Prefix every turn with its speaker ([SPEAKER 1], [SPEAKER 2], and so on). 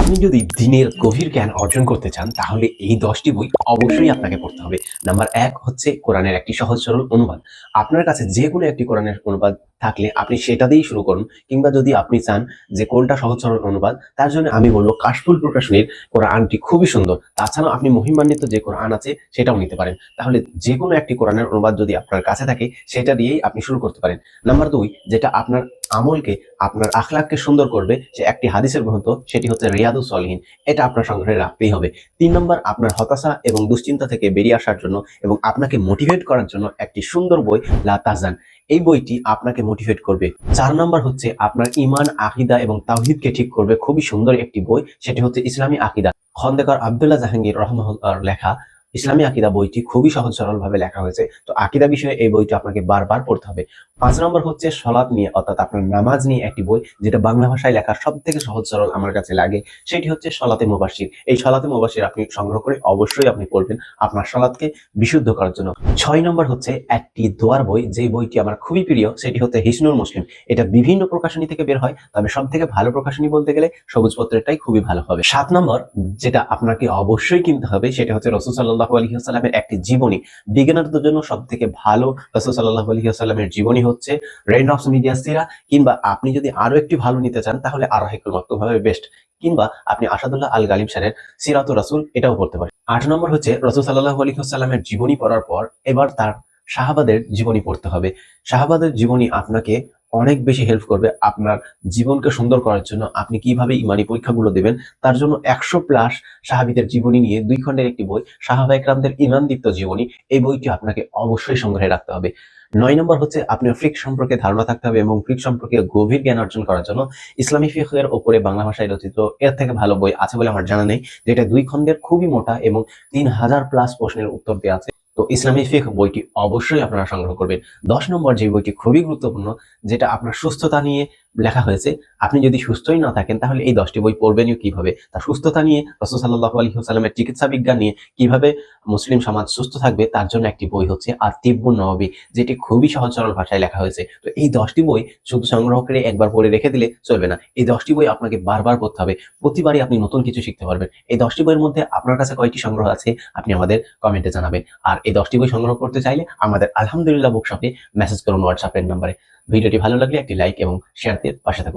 [SPEAKER 1] আপনি যদি দিনের গভীর জ্ঞান অর্জন করতে চান তাহলে এই 10টি বই অবশ্যই আপনাকে পড়তে হবে। নাম্বার 1 হচ্ছে কোরআনের একটি সহজ সরল অনুবাদ। আপনার কাছে যেকোনো একটি কোরআনের অনুবাদ থাকলে আপনি সেটা দিয়েই শুরু করুন, কিংবা যদি আপনি চান যে কোনটা সহজ সরল অনুবাদ, তার জন্য আমি বলব কাশফুল প্রকাশনীর কোরআনটি খুবই সুন্দর। তাছাড়াও আপনি মহিমান্বিত যে কোরআন আছে সেটাও নিতে পারেন। তাহলে যেকোনো একটি কোরআনের অনুবাদ যদি আপনার কাছে থাকে সেটা দিয়েই আপনি শুরু করতে পারেন। নাম্বার 2, যেটা আপনার আমলকে, আপনার আখলাককে সুন্দর করবে, সে একটি হাদিসের গ্রন্থ, সেটি হচ্ছে রিয়াদুস সলিহিন। এটা আপনার সংগ্রহে রাখতেই হবে। 3 নম্বর, আপনার হতাশা এবং দুশ্চিন্তা থেকে বেরিয়ে আসার জন্য এবং আপনাকে মোটিভেট করার জন্য একটি সুন্দর বই, লা তাহজান। এই বইটি আপনাকে মোটিভেট করবে। 4 নম্বর হচ্ছে আপনার ঈমান, আকীদা এবং তাওহীদকে ঠিক করবে খুবই সুন্দর একটি বই, সেটি হচ্ছে ইসলামী আকীদা। খন্দকার আব্দুল্লাহ জাহাঙ্গীর রহমাহুল্লাহর লেখা ইসলামী আকীদা বইটি খুবই সহজ সরল ভাবে লেখা হয়েছে। তো আকীদা বিষয়ে এই বইটি আপনাকে বারবার পড়তে হবে। 5 নম্বর হচ্ছে সলাত নিয়ে, অর্থাৎ আপনার নামাজ নিয়ে একটি বই, যেটা বাংলা ভাষায় লেখা সব থেকে সহজ সরল আমার কাছে লাগে, সেটি হচ্ছে সলাতে মুবাশশির। এই সলাতে মুবাশশির আপনি সংগ্রহ করে অবশ্যই আপনি পড়বেন আপনার সলাতকে বিশুদ্ধ করার জন্য। 6 নম্বর হচ্ছে একটি দোয়ার বই, যে বইটি আমার খুবই প্রিয়, সেটি হচ্ছে হিসনুল মুসলিম। এটা বিভিন্ন প্রকাশনী থেকে বের হয়, তবে সব থেকে ভালো প্রকাশনী বলতে গেলে সবুজ পত্রেরটাই খুবই ভালো হবে। 7 নম্বর, যেটা আপনাকে অবশ্যই কিনতে হবে, সেটা হচ্ছে রাসূল সাল্লাল্লাহু আলাইহি ওয়াসাল্লামের একটি জীবনী। বিজ্ঞানীদের জন্য সব থেকে ভালো রাসূল সাল্লাল্লাহু আলাইহি ওয়াসাল্লামের জীবনী হচ্ছে রেইনড্রপস মিডিয়া সিরা, কিংবা আপনি যদি আরো একটি ভালো নিতে চান তাহলে আর হাইকুল মাকতুম হবে বেস্ট, কিংবা আপনি আসাদুল্লাহ আল গালিব স্যারের সিরাতুর রাসূল এটাও পড়তে পারেন। 8 নম্বর হচ্ছে রাসূল সাল্লাল্লাহু আলাইহি ওয়াসাল্লামের জীবনী পড়ার পর এবার তার সাহাবাদের জীবনী পড়তে হবে। সাহাবাদের জীবনী আপনাকে অনেক বেশি হেল্প করবে আপনার জীবনকে সুন্দর করার জন্য। আপনি কিভাবে ইমানি পরীক্ষাগুলো দেবেন তার জন্য 100 প্লাস সাহাবীদের জীবনী নিয়ে 2 খণ্ডের একটি বই, সাহাবায়ে কেরামদের ঈমানদীপ্ত জীবনী, এই বইটি আপনাকে অবশ্যই সংগ্রহে রাখতে হবে। 9 নম্বর হচ্ছে আপনার ফিকহ সম্পর্কে ধারণা থাকতে হবে, এবং ফিকহ সম্পর্কে গভীর জ্ঞান অর্জন করার জন্য ইসলামী ফিকহের উপরে বাংলা ভাষায় রচিত এর থেকে ভালো বই আছে বলে আমার জানা নেই, যেটা 2 খণ্ডের, খুবই মোটা এবং 3000 প্লাস প্রশ্নের উত্তর দেওয়া আছে। তো ইসলামী ফিকহ বইটি অবশ্যই আপনারা সংগ্রহ করবেন। 10 নম্বর যে বইটি খুবই গুরুত্বপূর্ণ, যেটা আপনার সুস্থতা নিয়ে লেখা হয়েছে। আপনি যদি সুস্থই না থাকেন তাহলে এই 10টি বই পড়বেনই কিভাবে? তা সুস্থতা নিয়ে, রাসূল সাল্লাল্লাহু আলাইহি ওয়াসাল্লামের চিকিৎসা বিজ্ঞান নিয়ে, কিভাবে মুসলিম সমাজ সুস্থ থাকবে তার জন্য একটি বই হচ্ছে আত-তিব্বুন নববী, যেটি খুবই সহজ সরল ভাষায় লেখা হয়েছে। তো এই 10টি বই শুধু সংগ্রহ করে একবার পড়ে রেখে দিলে চলবে না। এই 10টি বই আপনাকে বারবার পড়তে হবে। প্রতিবারই আপনি নতুন কিছু শিখতে পারবেন। এই 10টি বইয়ের মধ্যে আপনার কাছে কয়টি সংগ্রহ আছে আপনি আমাদের কমেন্টে জানাবেন। আর এই 10টি বই সংগ্রহ করতে চাইলে আমাদের আলহামদুলিল্লাহ বুক শপে মেসেজ করুন হোয়াটসঅ্যাপ এর নম্বরে। ভিডিওটি ভালো লাগলে একটি লাইক এবং শেয়ার দিয়ে পাশে থাকুন।